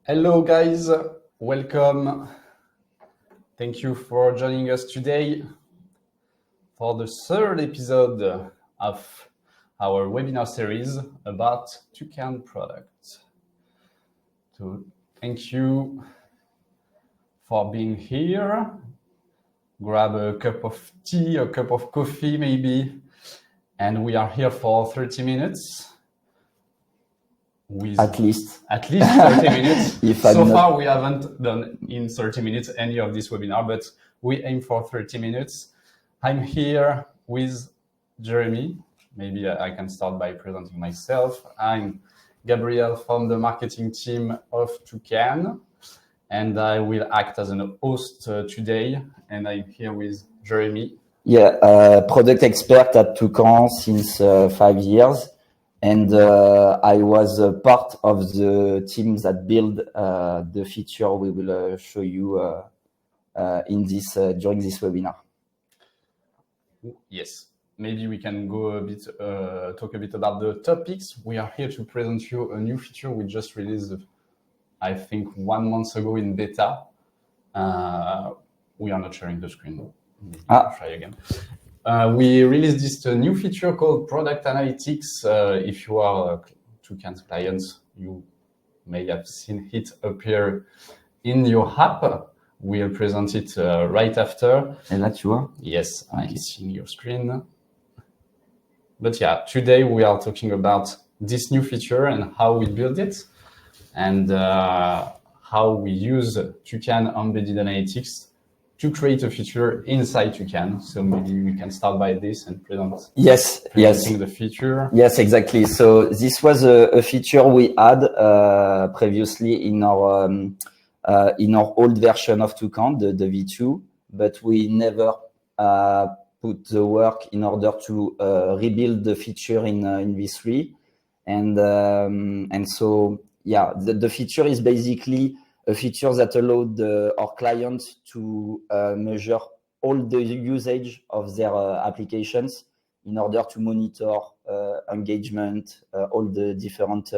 Hello guys, welcome. Thank you for joining us today for the third episode of our webinar series about Toucan products. So thank you for being here. Grab a cup of tea, a cup of coffee maybe, and we are here for 30 minutes. At least 30 minutes. So far, we haven't done in 30 minutes any of this webinar, but we aim for 30 minutes. I'm here with Jeremy. Maybe I can start by presenting myself. I'm Gabriel from the marketing team of Toucan, and I will act as an host today. And I'm here with Jeremy. Yeah, product expert at Toucan since 5 years. And I was part of the teams that build the feature we will show you in this during this webinar. Yes, maybe we can go a bit, talk a bit about the topics. We are here to present you a new feature we just released, I think 1 month ago in beta. We are not sharing the screen. Try again. We released this new feature called Product Analytics. If you are Toucan's clients, you may have seen it appear in your app. We'll present it right after. And that you are? Yes, I'm seeing your screen. But yeah, today we are talking about this new feature and how we build it and how we use Toucan Embedded Analytics to create a feature inside Toucan. So maybe we can start by this and presenting the feature. Yes, exactly. So this was a feature we had previously in our old version of Toucan, the V2, but we never put the work in order to rebuild the feature in V3. And so, yeah, the feature is basically a feature that allowed our clients to measure all the usage of their applications in order to monitor engagement, all the different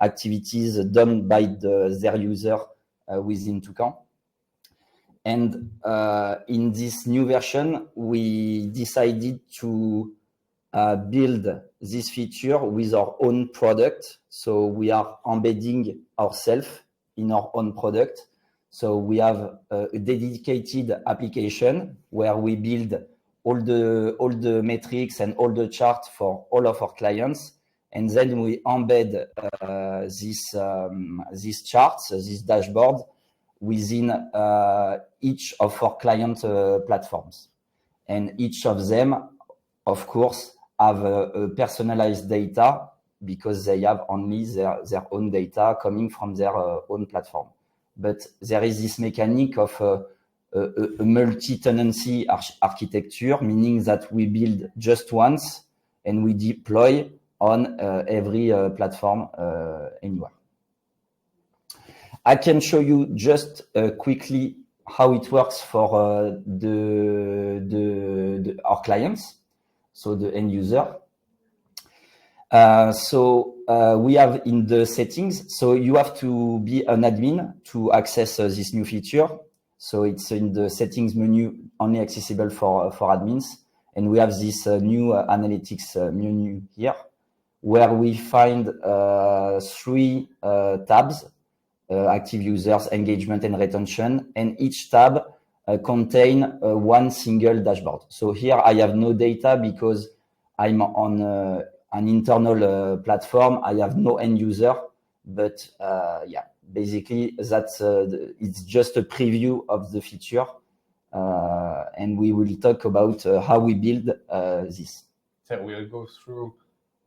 activities done by their user within Toucan. And in this new version, we decided to build this feature with our own product. So we are embedding ourselves in our own product. So we have a dedicated application where we build all the metrics and all the charts for all of our clients. And then we embed these charts, this dashboard within each of our client platforms. And each of them, of course, have a personalized data because they have only their own data coming from their own platform. But there is this mechanic of a multi-tenancy architecture, meaning that we build just once and we deploy on every platform anywhere. I can show you just quickly how it works for our clients, so the end user. So we have in the settings, so you have to be an admin to access this new feature. So it's in the settings menu, only accessible for admins. And we have this new analytics menu here, where we find 3 tabs, active users, engagement, and retention. And each tab contain one single dashboard. So here I have no data because I'm on an internal platform. I have no end user, but yeah, basically that's it's just a preview of the feature, and we will talk about how we build this. So we'll go through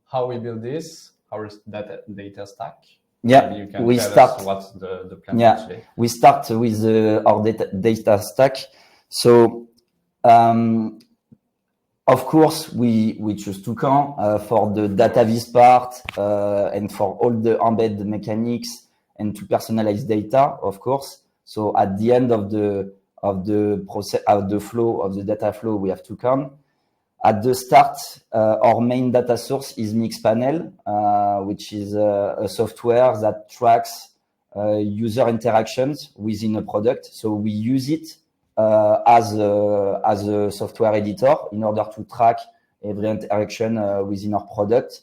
how we build this, our data stack. Yeah, maybe you can we tell start. us what's the plan today. We start with our data stack. So. Of course, we choose Toucan for the data viz part and for all the embedded mechanics and to personalize data, of course. So at the end of the process, of the flow of the data flow, we have Toucan. At the start, our main data source is Mixpanel, which is a software that tracks user interactions within a product. So we use it as a software editor in order to track every interaction within our product.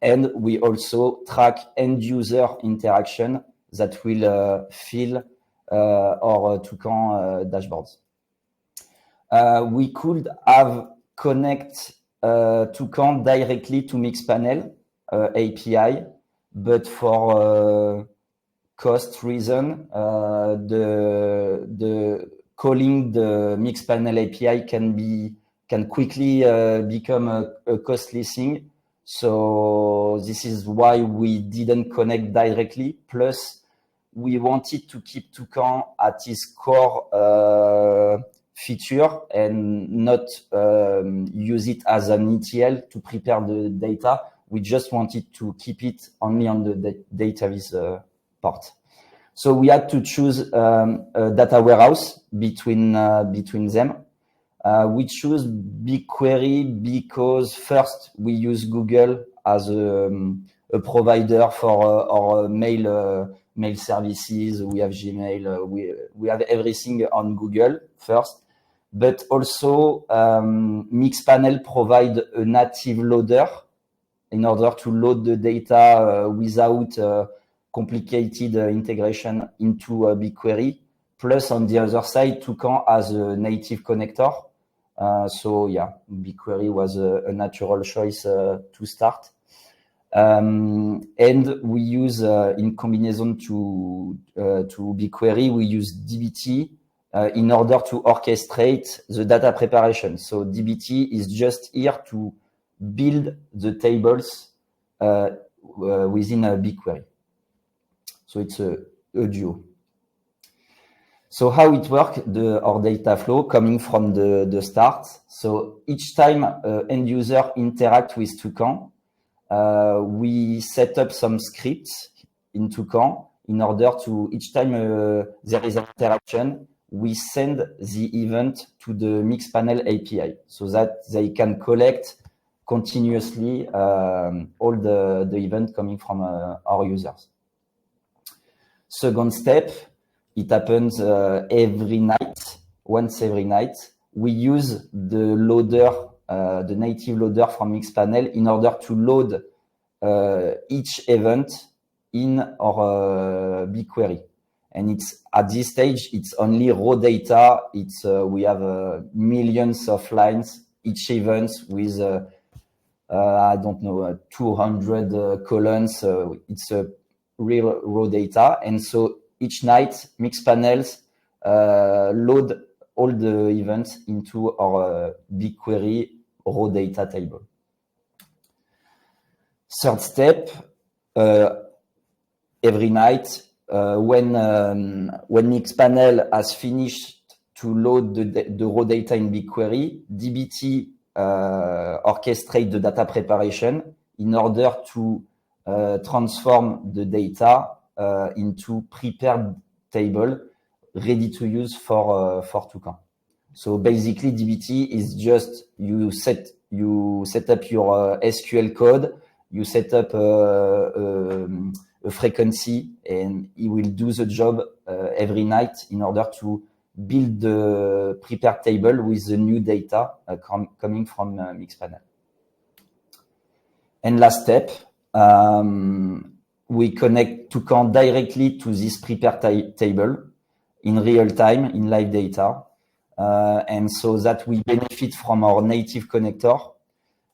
And we also track end user interaction that will fill our Toucan dashboards. We could have connect Toucan directly to Mixpanel API, but for cost reason, the calling the Mixpanel API can quickly become a costly thing. So this is why we didn't connect directly. Plus, we wanted to keep Toucan at its core feature and not use it as an ETL to prepare the data. We just wanted to keep it only on the database part. So we had to choose a data warehouse between them. We choose BigQuery because first we use Google as a provider for our mail services. We have Gmail. We have everything on Google first, but also Mixpanel provide a native loader in order to load the data without complicated integration into BigQuery. Plus, on the other side, Toucan has a native connector. So yeah, BigQuery was a natural choice to start. And we use, in combination to BigQuery, we use dbt in order to orchestrate the data preparation. So dbt is just here to build the tables within BigQuery. So it's a duo. So how it works, our data flow coming from the start. So each time end user interact with Toucan, we set up some scripts in Toucan in order to, each time there is an interaction, we send the event to the Mixpanel API so that they can collect continuously all the events coming from our users. Second step, it happens every night, once every night. We use the loader, the native loader from Mixpanel in order to load each event in our BigQuery. And it's at this stage, it's only raw data. It's we have millions of lines, each event with I don't know 200 columns. It's a real raw data, and so each night Mixpanels load all the events into our BigQuery raw data table. Third step, every night when Mixpanel has finished to load the raw data in BigQuery, dbt orchestrate the data preparation in order to transform the data into prepared table ready to use for Toucan. So basically, dbt is just you set up your SQL code, you set up a frequency, and it will do the job every night in order to build the prepared table with the new data coming from Mixpanel. And last step, we connect Toucan directly to this prepared table in real time, in live data. And so that we benefit from our native connector.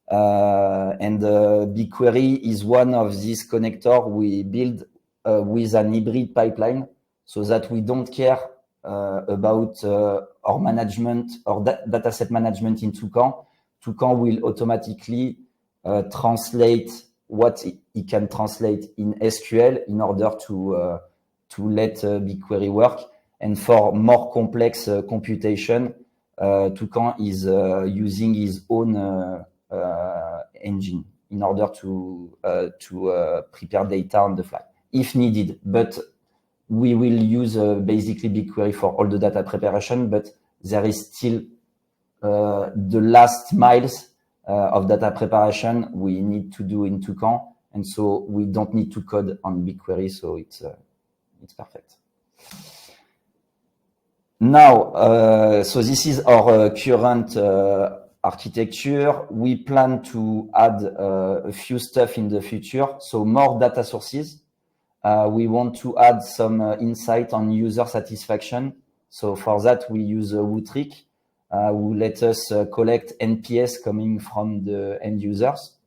And BigQuery is one of these connectors we build with an hybrid pipeline so that we don't care about our management or dataset management in Toucan. Toucan will automatically translate what it can translate in SQL in order to let BigQuery work. And for more complex computation, Toucan is using his own engine in order to prepare data on the fly if needed. But we will use basically BigQuery for all the data preparation, but there is still the last miles of data preparation we need to do in Toucan, and so we don't need to code on BigQuery, so it's perfect. Now, so this is our current architecture. We plan to add a few stuff in the future, so more data sources. We want to add some insight on user satisfaction. So for that, we use Wootrick, who let us collect NPS coming from the end users.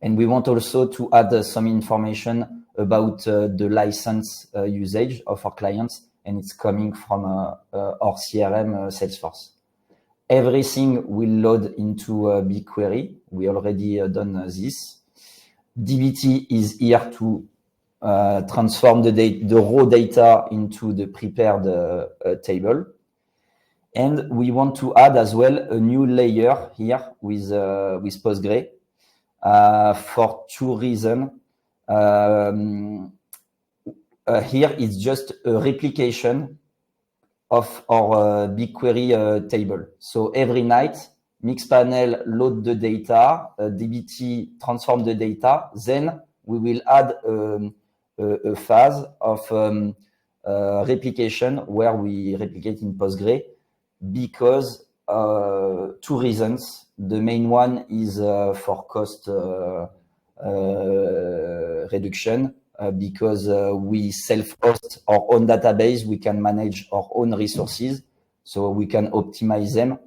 And we want also to add some information about the license usage of our clients, and it's coming from our CRM Salesforce. Everything will load into BigQuery. We already done this. dbt is here to transform the raw data into the prepared table. And we want to add as well a new layer here with Postgre for two reasons. Here it's just a replication of our BigQuery table. So every night, Mixpanel load the data, dbt transform the data, then we will add a phase of replication where we replicate in Postgre because two reasons. The main one is for cost reduction. Because we self-host our own database, we can manage our own resources, so we can optimize them.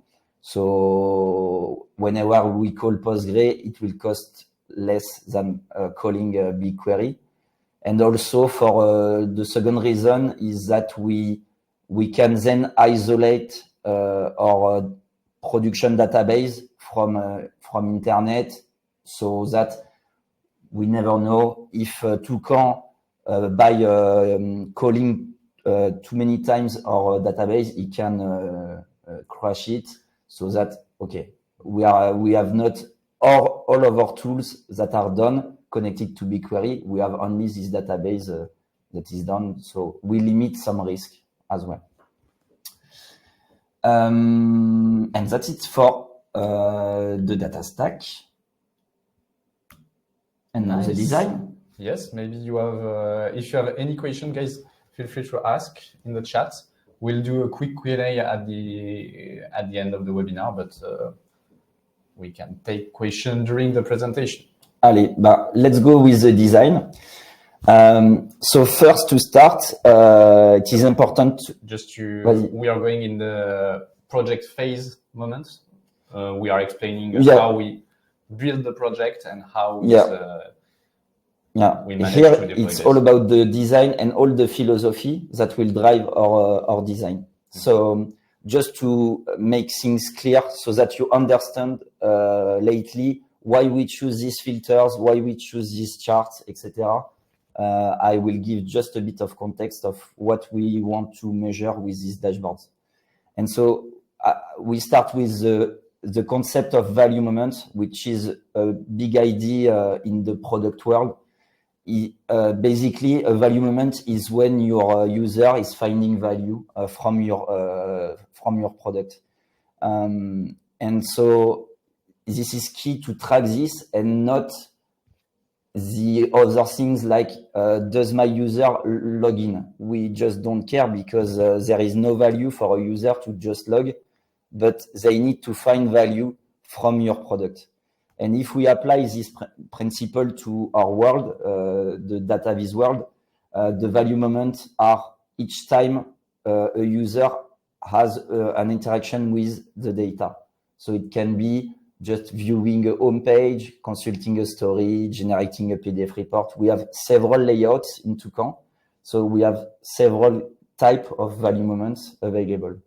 So whenever we call Postgre, it will cost less than calling BigQuery. And also for the second reason is that we can then isolate our production database from internet, so that we never know if Toucan, by calling too many times our database, it can crash it. So that, okay, we have not all of our tools that are done connected to BigQuery. We have only this database that is done. So we limit some risk as well. And that's it for the data stack. And now the design. Yes, maybe you have, if you have any question, guys, feel free to ask in the chat. We'll do a quick Q&A at the end of the webinar, but we can take questions during the presentation. Allez, let's go with the design. So first to start, it is important. We are going in the project phase moment. We are explaining how we build the project and how we manage here to deploy it's this. all about the design and all the philosophy that will drive our design. So just to make things clear so that you understand lately why we choose these filters, why we choose these charts, etc. I will give just a bit of context of what we want to measure with these dashboards. And so we start with the concept of value moment, which is a big idea in the product world. Basically, a value moment is when your user is finding value from your product. And so this is key to track this and not the other things like does my user log in? We just don't care because there is no value for a user to just log, but they need to find value from your product. And if we apply this principle to our world, the data viz world, the value moments are each time a user has an interaction with the data. So it can be just viewing a home page, consulting a story, generating a PDF report. We have several layouts in Toucan. So we have several types of value moments available.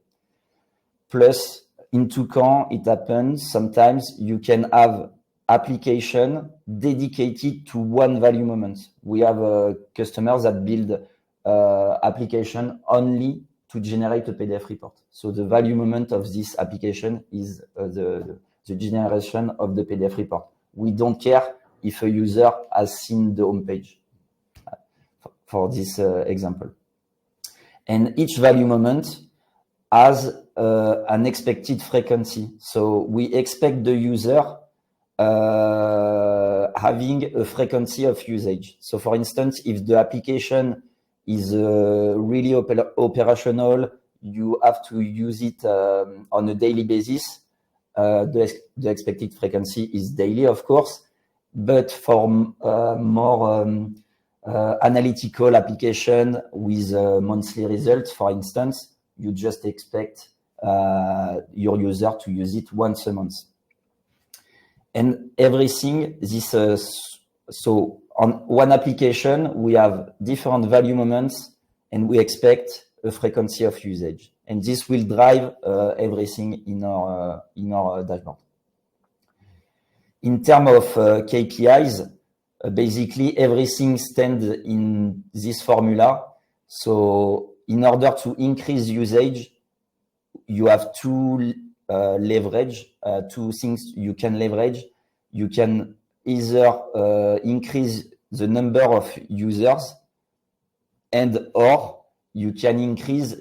Plus, in Toucan, it happens sometimes you can have application dedicated to one value moment. We have customers that build application only to generate a PDF report. So the value moment of this application is the generation of the PDF report. We don't care if a user has seen the home page for this example. And each value moment has an expected frequency. So we expect the user having a frequency of usage. So for instance, if the application is really operational, you have to use it on a daily basis. The expected frequency is daily, of course, but for more analytical application with monthly results, for instance, you just expect your user to use it once a month. And everything this, so on one application, we have different value moments and we expect a frequency of usage. And this will drive everything in our dashboard. In terms of KPIs, basically everything stands in this formula. So in order to increase usage, you have two things you can leverage. You can either increase the number of users and or you can increase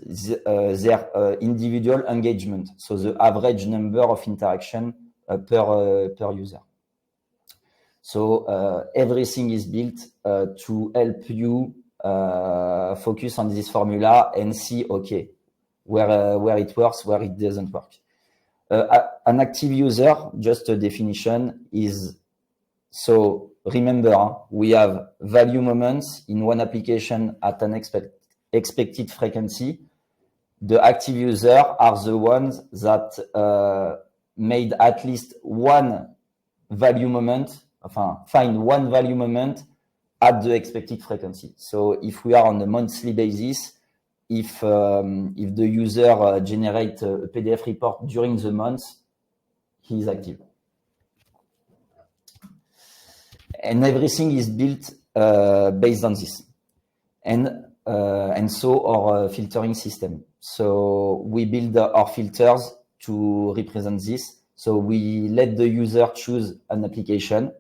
their individual engagement. So the average number of interaction per user. So everything is built to help you focus on this formula and see, okay, where it works, where it doesn't work. An active user, just a definition, is, so remember, we have value moments in one application at an expected frequency. The active user are the ones that made at least one value moment, find one value moment at the expected frequency. So if we are on a monthly basis, if the user generates a PDF report during the month, he is active. And everything is built based on this. And so our filtering system. So we build our filters to represent this. So we let the user choose an application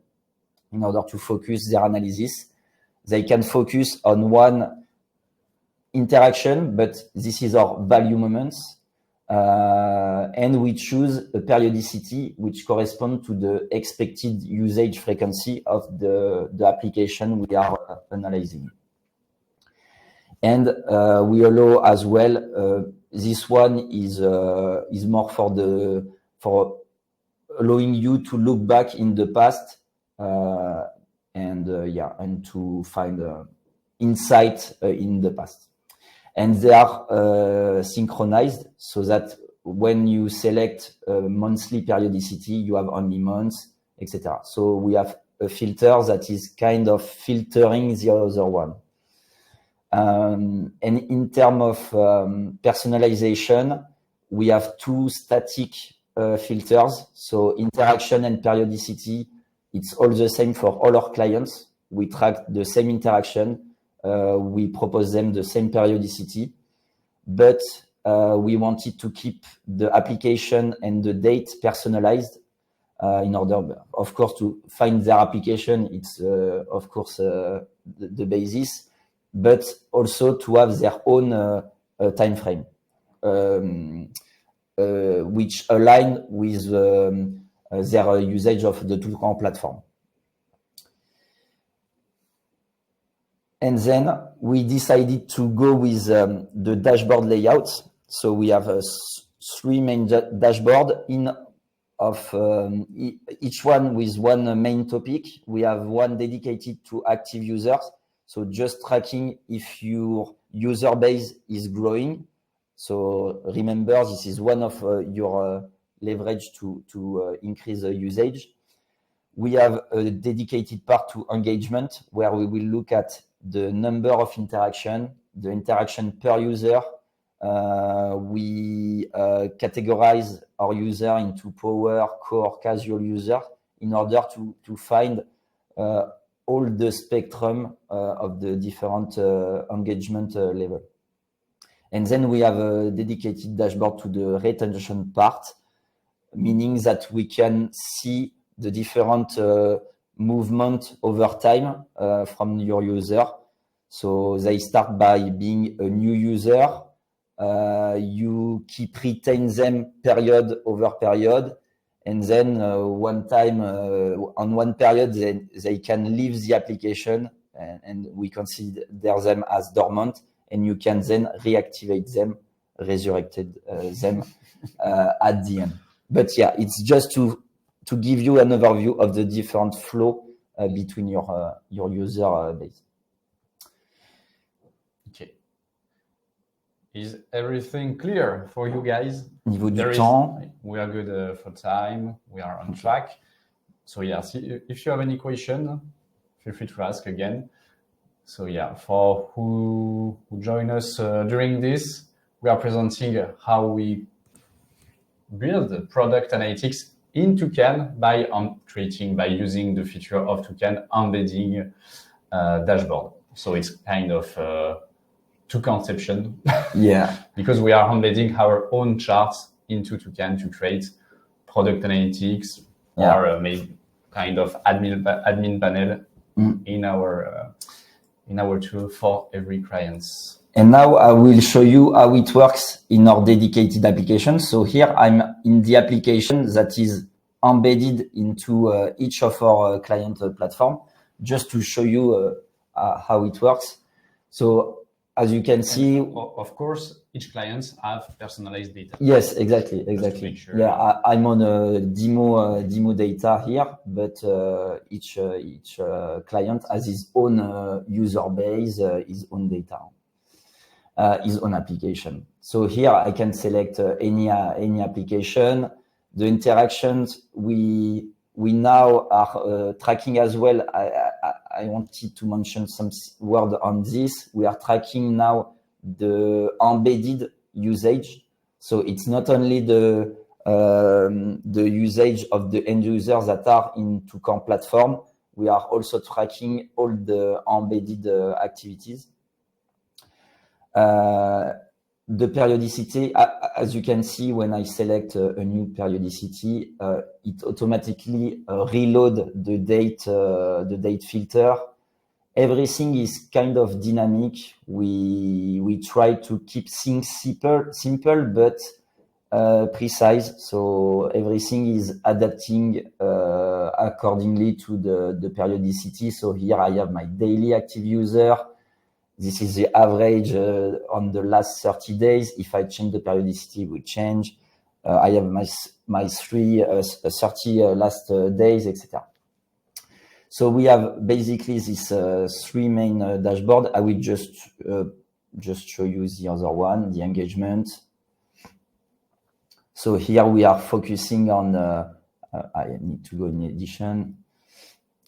in order to focus their analysis. They can focus on one interaction, but this is our value moments. And we choose a periodicity which corresponds to the expected usage frequency of the application we are analyzing. And we allow as well, this one is more for allowing you to look back in the past and to find insight in the past. And they are synchronized so that when you select a monthly periodicity, you have only months, etc. So we have a filter that is kind of filtering the other one. And in terms of personalization, we have two static filters. So interaction and periodicity, it's all the same for all our clients. We track the same interaction. We propose them the same periodicity, but we wanted to keep the application and the date personalized in order, of course, to find their application. It's, of course, the basis, but also to have their own time frame, which align with their usage of the Toolcamp platform. And then we decided to go with the dashboard layout. So we have three main dashboard each one with one main topic. We have one dedicated to active users. So just tracking if your user base is growing. So remember, this is one of your leverage to increase the usage. We have a dedicated part to engagement where we will look at the number of interaction, the interaction per user. We categorize our user into power, core, casual user in order to find all the spectrum of the different engagement level. And then we have a dedicated dashboard to the retention part, meaning that we can see the different movement over time from your user. So they start by being a new user. you keep retain them period over period. And then one time on one period, they can leave the application and we consider them as dormant, and you can then reactivate them, resurrected them at the end. But yeah, it's just to give you an overview of the different flow between your user base. Okay. Is everything clear for you guys? Niveau du temps. We are good for time. We are on track. So yeah, if you have any question, feel free to ask again. So yeah, for who join us during this, we are presenting how we build product analytics in Toucan by using the feature of Toucan embedding dashboard. So it's kind of Toucanception. Yeah. Because we are embedding our own charts into Toucan to create product analytics or maybe kind of admin panel in our tool for every client. And now I will show you how it works in our dedicated application. So here I'm in the application that is embedded into each of our client platform, just to show you how it works. So as you can see, of course, each client have personalized data. Yes, exactly. Sure. Yeah, I'm on a demo data here, but each client has his own user base, his own data, his own application. So here I can select any application. The interactions we now are tracking as well. I wanted to mention some word on this. We are tracking now the embedded usage. So it's not only the usage of the end users that are in Toucan platform. We are also tracking all the embedded activities. The periodicity, as you can see, when I select a new periodicity, it automatically reload the date filter. Everything is kind of dynamic. We try to keep things simple but precise. So everything is adapting accordingly to the periodicity. So here I have my daily active user. This is the average on the last 30 days. If I change the periodicity, it will change. I have my 30 last days, etc. So we have basically this three main dashboard. I will just show you the other one, the engagement. So here we are focusing on. I need to go in edition.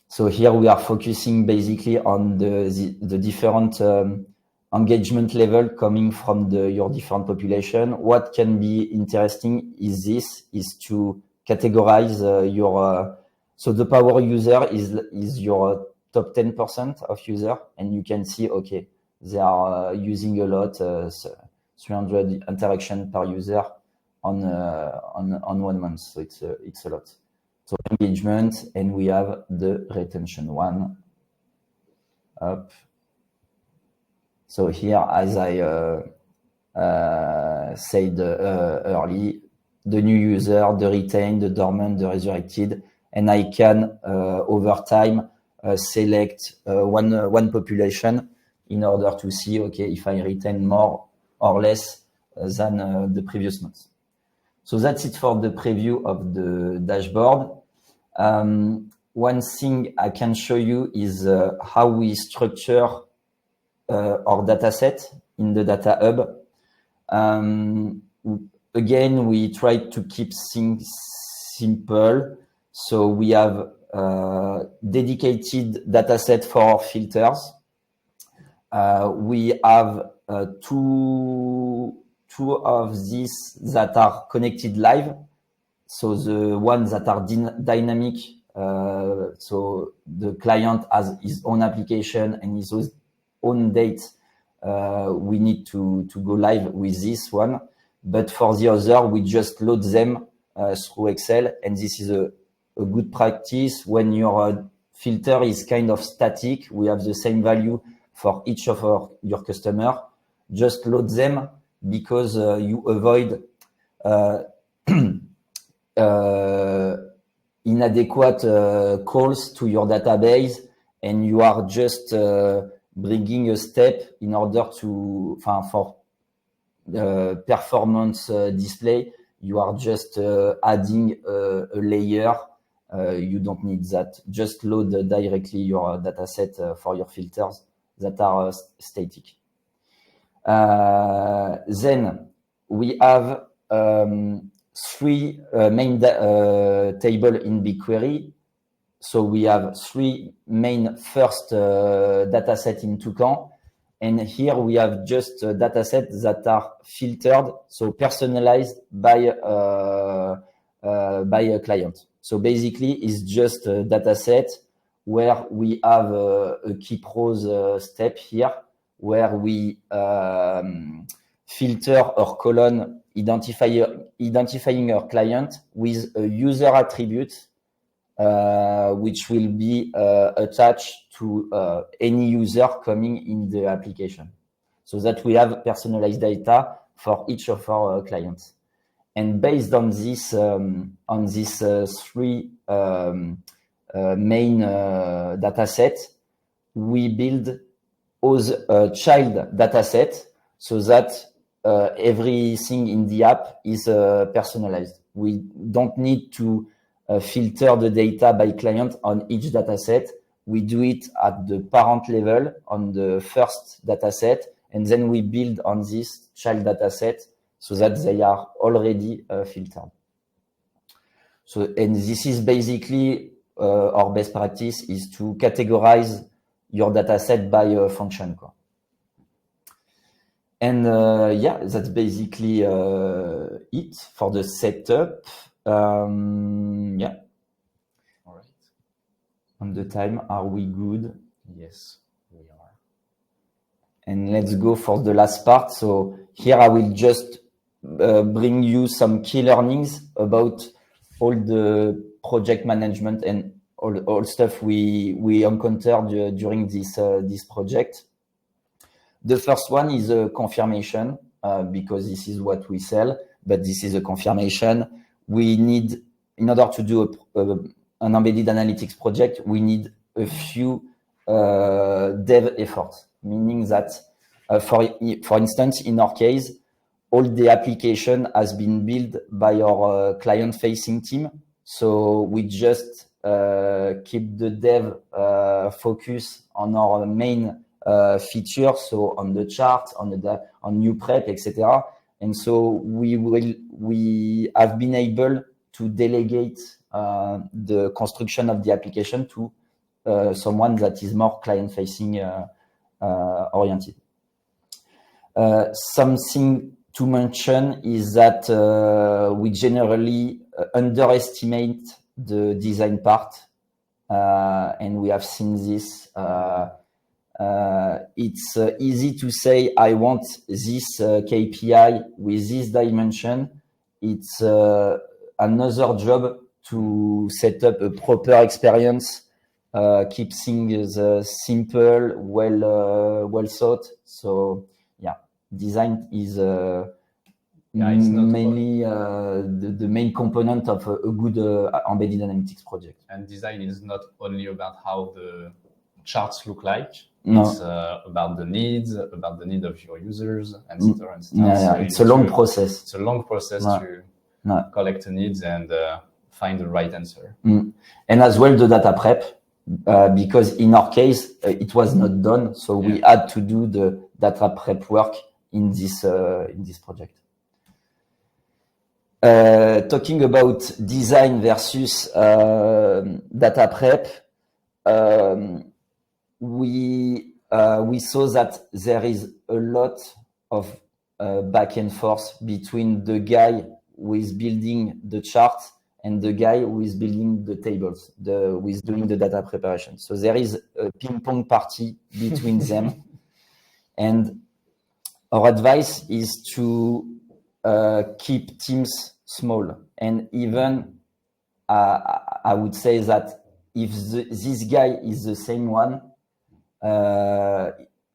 So here we are focusing basically on the different engagement level coming from your different population. What can be interesting is to categorize your. So the power user is your top 10% of user, and you can see, okay, they are using a lot, 300 interaction per user on 1 month. So it's a lot. So engagement, and we have the retention one. Up. So here, as I said early, the new user, the retained, the dormant, the resurrected, and I can over time select one population in order to see, okay, if I retain more or less than the previous month. So that's it for the preview of the dashboard. One thing I can show you is how we structure our data set in the data hub. Again, we try to keep things simple. So we have dedicated data set for filters. We have two of these that are connected live. So the ones that are dynamic, so the client has his own application and his own date. We need to go live with this one. But for the other, we just load them through Excel. And this is a good practice when your filter is kind of static. We have the same value for each of your customer. Just load them. because you avoid inadequate calls to your database, and you are just bringing a step in order to for performance display. You are just adding a layer. You don't need that. Just load directly your dataset for your filters that are static. Then we have three main table in BigQuery. So we have three main first dataset in Toucan. And here we have just datasets that are filtered, so personalized by a client. So basically, it's just a dataset where we have a keep rows step here, where we filter our column identifying our client with a user attribute, which will be attached to any user coming in the application, so that we have personalized data for each of our clients. And based on this three main dataset, we build a child dataset so that everything in the app is personalized. We don't need to filter the data by client on each dataset. We do it at the parent level on the first dataset, and then we build on this child dataset so that they are already filtered. So, and this is basically our best practice is to categorize your dataset by a function. And yeah, that's basically it for the setup. Yeah. All right. On the time, are we good? Yes, we are. And let's go for the last part. So here I will just bring you some key learnings about all the project management and all stuff we encountered during this project. The first one is a confirmation, because this is what we sell, but this is a confirmation. We need, in order to do an embedded analytics project, we need a few dev efforts, meaning that, for instance, in our case, all the application has been built by our client-facing team. So we just keep the dev focus on our main features, so on the chart, on new prep, etc. And so we have been able to delegate the construction of the application to someone that is more client-facing oriented. Something to mention is that we generally underestimate the design part, and we have seen this. It's easy to say, I want this KPI with this dimension. It's another job to set up a proper experience, keep things simple, well thought. So yeah, design is mainly the main component of a good embedded analytics project. And design is not only about how the charts look like. No. It's about the needs, about the need of your users, etc. Yeah, it's a long process. It's a long process to collect the needs and find the right answer. And as well the data prep, because in our case it was not done, so we had to do the data prep work in this project. Talking about design versus data prep, we saw that there is a lot of back and forth between the guy who is building the chart and the guy who is building the tables, who is doing the data preparation. So there is a ping pong party between them. And our advice is to keep teams small. And even I would say that if this guy is the same one,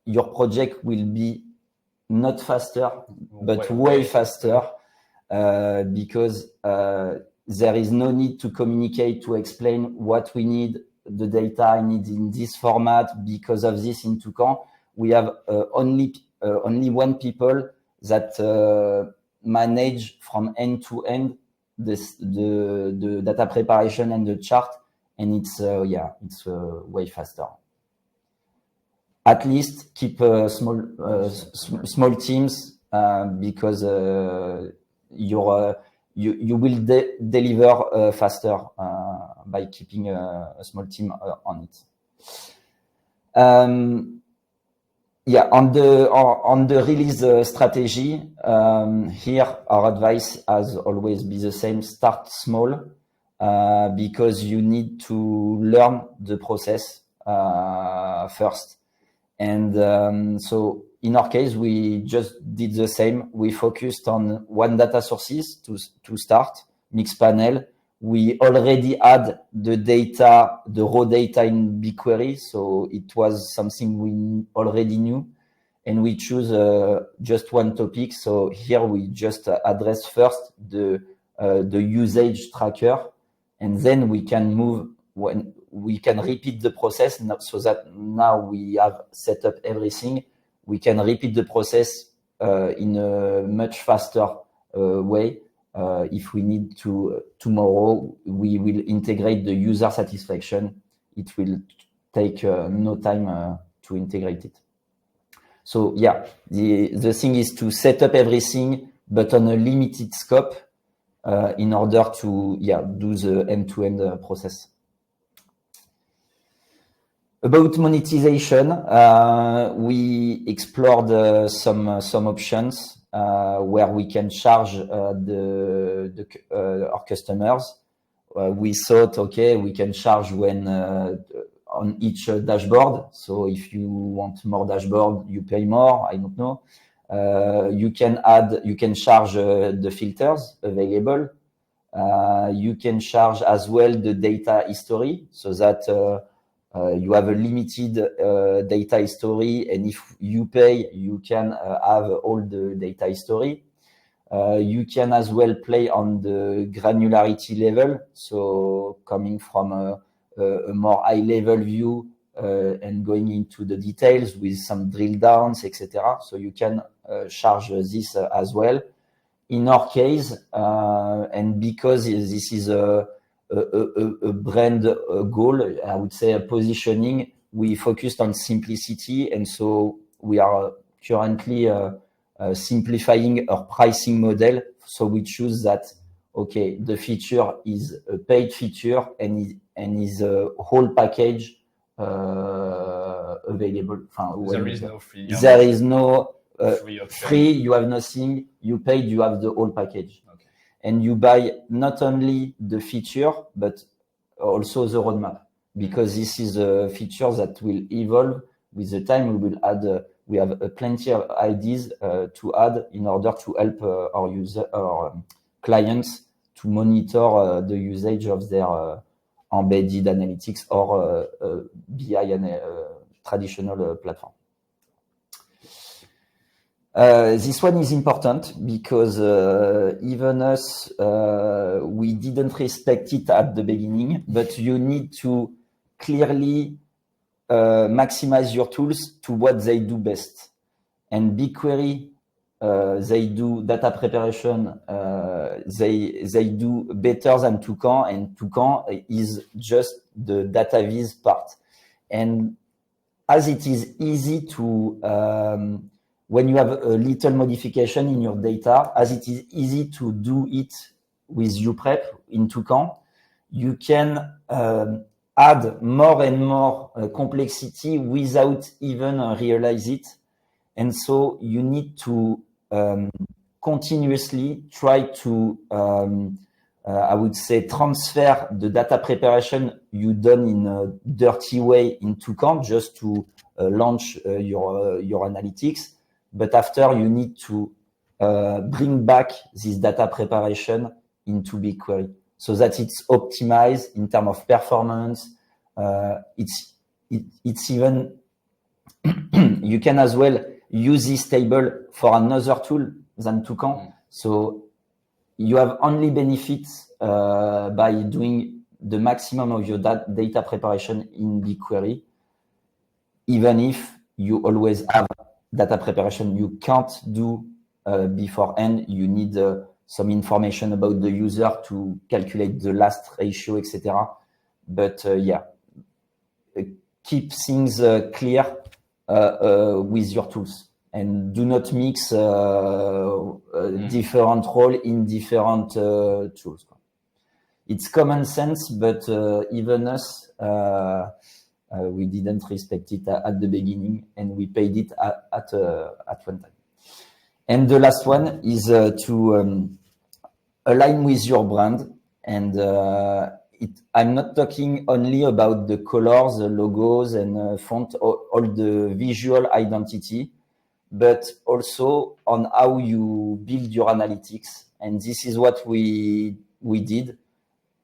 your project will be not faster, but way faster, because there is no need to communicate to explain what we need. The data I need in this format because of this in Toucan. We have only one people that manage from end to end the data preparation and the chart, and it's way faster. At least keep small teams because you will deliver faster by keeping a small team on it. On the release strategy, here our advice has always been the same: start small because you need to learn the process first. And so in our case, we just did the same. We focused on one data sources to start, Mixpanel. We already had the data, the raw data in BigQuery, so it was something we already knew. And we choose just one topic. So here we just address first the usage tracker, and then we can move when we can repeat the process, so that now we have set up everything. We can repeat the process in a much faster way. If we need to tomorrow, we will integrate the user satisfaction. It will take no time to integrate it. So yeah, the thing is to set up everything, but on a limited scope in order to do the end-to-end process. About monetization, we explored some options where we can charge our customers. We thought, okay, we can charge when on each dashboard. So if you want more dashboard, you pay more. I don't know. You can charge the filters available. You can charge as well the data history, so that you have a limited data history, and if you pay, you can have all the data history. You can as well play on the granularity level, so coming from a more high-level view and going into the details with some drill downs, etc. So you can charge this as well. In our case, and because this is a brand goal, I would say a positioning, we focused on simplicity, and so we are currently simplifying our pricing model. So we choose that, okay, the feature is a paid feature and is a whole package available. There is no free. There is no free. You have nothing. You paid. You have the whole package. Okay. And you buy not only the feature, but also the roadmap, because this is a feature that will evolve with the time. We will add, we have plenty of ideas to add in order to help our clients to monitor the usage of their embedded analytics or BI and traditional platform. This one is important because even us, we didn't respect it at the beginning, but you need to clearly maximize your tools to what they do best. And BigQuery, they do data preparation, they do better than Toucan, and Toucan is just the data viz part. And as it is easy to when you have a little modification in your data, as it is easy to do it with UPrep in Toucan, you can add more and more complexity without even realize it. And so you need to continuously try to, I would say, transfer the data preparation you done in a dirty way in Toucan just to launch your analytics. But after, you need to bring back this data preparation into BigQuery so that it's optimized in terms of performance. It's even you can as well use this table for another tool than Toucan. So you have only benefits by doing the maximum of your data preparation in BigQuery, even if you always have data preparation you can't do beforehand. You need some information about the user to calculate the last ratio, etc. But yeah, keep things clear with your tools. And do not mix different role in different tools. It's common sense, but even us, we didn't respect it at the beginning, and we paid it at one time. And the last one is to align with your brand. And I'm not talking only about the colors, the logos, and font, all the visual identity, but also on how you build your analytics. And this is what we did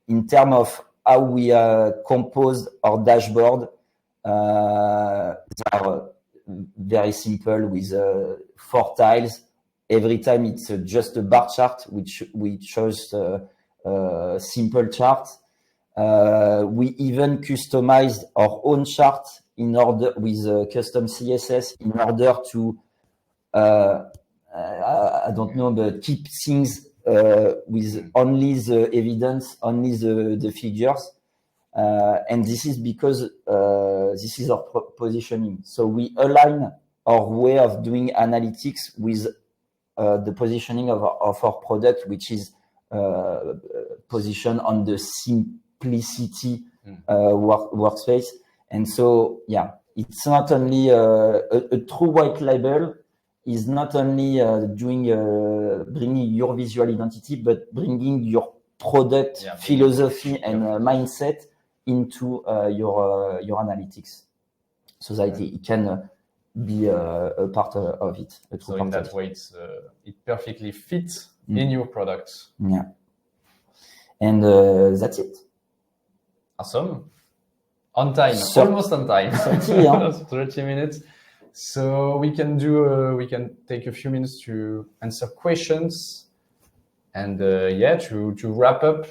in terms of how we composed our dashboard. They are very simple with 4 tiles. Every time it's just a bar chart, which we chose a simple chart. We even customized our own chart in order with custom CSS in order to I don't know, but keep things with only the evidence, only the figures. And this is because this is our positioning. So we align our way of doing analytics with the positioning of our product, which is positioned on the simplicity workspace. And so, yeah, it's not only a true white label is not only bringing your visual identity, but bringing your product philosophy and mindset into your analytics, so that it can be a part of it. So in that way, it perfectly fits in your products. Yeah, and that's it. Awesome. On time, almost on time. 30 minutes. So we can take a few minutes to answer questions, and to wrap up.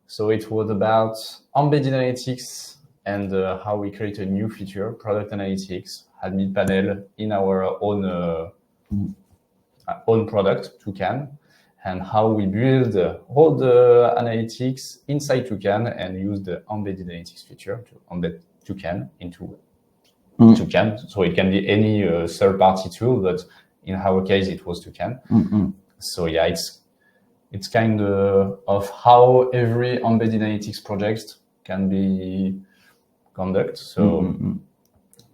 So it was about embedded analytics and how we create a new feature, product analytics, had mid-panel in our own product, Toucan, and how we build all the analytics inside Toucan and use the embedded analytics feature to embed Toucan into Toucan. So it can be any third-party tool, but in our case, it was Toucan. So yeah, it's kind of how every embedded analytics project can be conducted. So,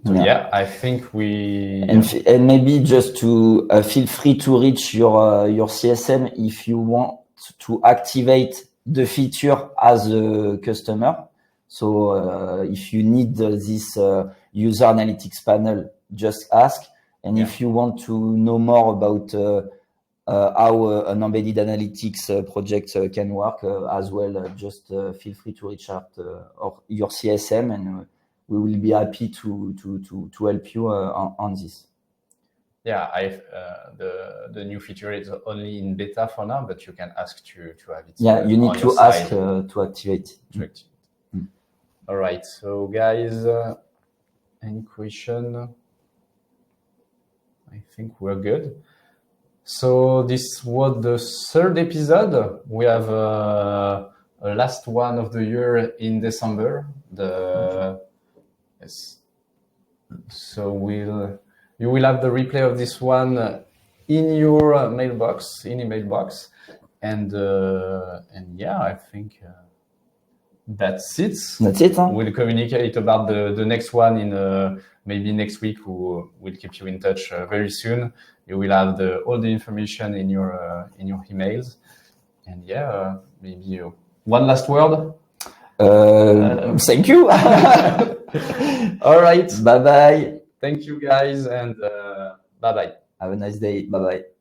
yeah, I think we... And maybe just to feel free to reach your CSM if you want to activate the feature as a customer. So if you need this user analytics panel, just ask. And if you want to know more about how an embedded analytics project can work as well, just feel free to reach out your CSM, and we will be happy to help you on this. Yeah, the new feature is only in beta for now, but you can ask to have it. Yeah, you need to ask to activate it. All right, so guys, any question? I think we're good. So this was the 3rd episode. We have a last one of the year in December. Yes. So you will have the replay of this one in your mailbox, and yeah, I think that's it. That's it. Huh? We'll communicate about the next one in maybe next week. We'll keep you in touch very soon. You will have all the information in your emails. And yeah, maybe one last word. Thank you. All right. Bye-bye. Thank you, guys, and bye-bye. Have a nice day. Bye-bye.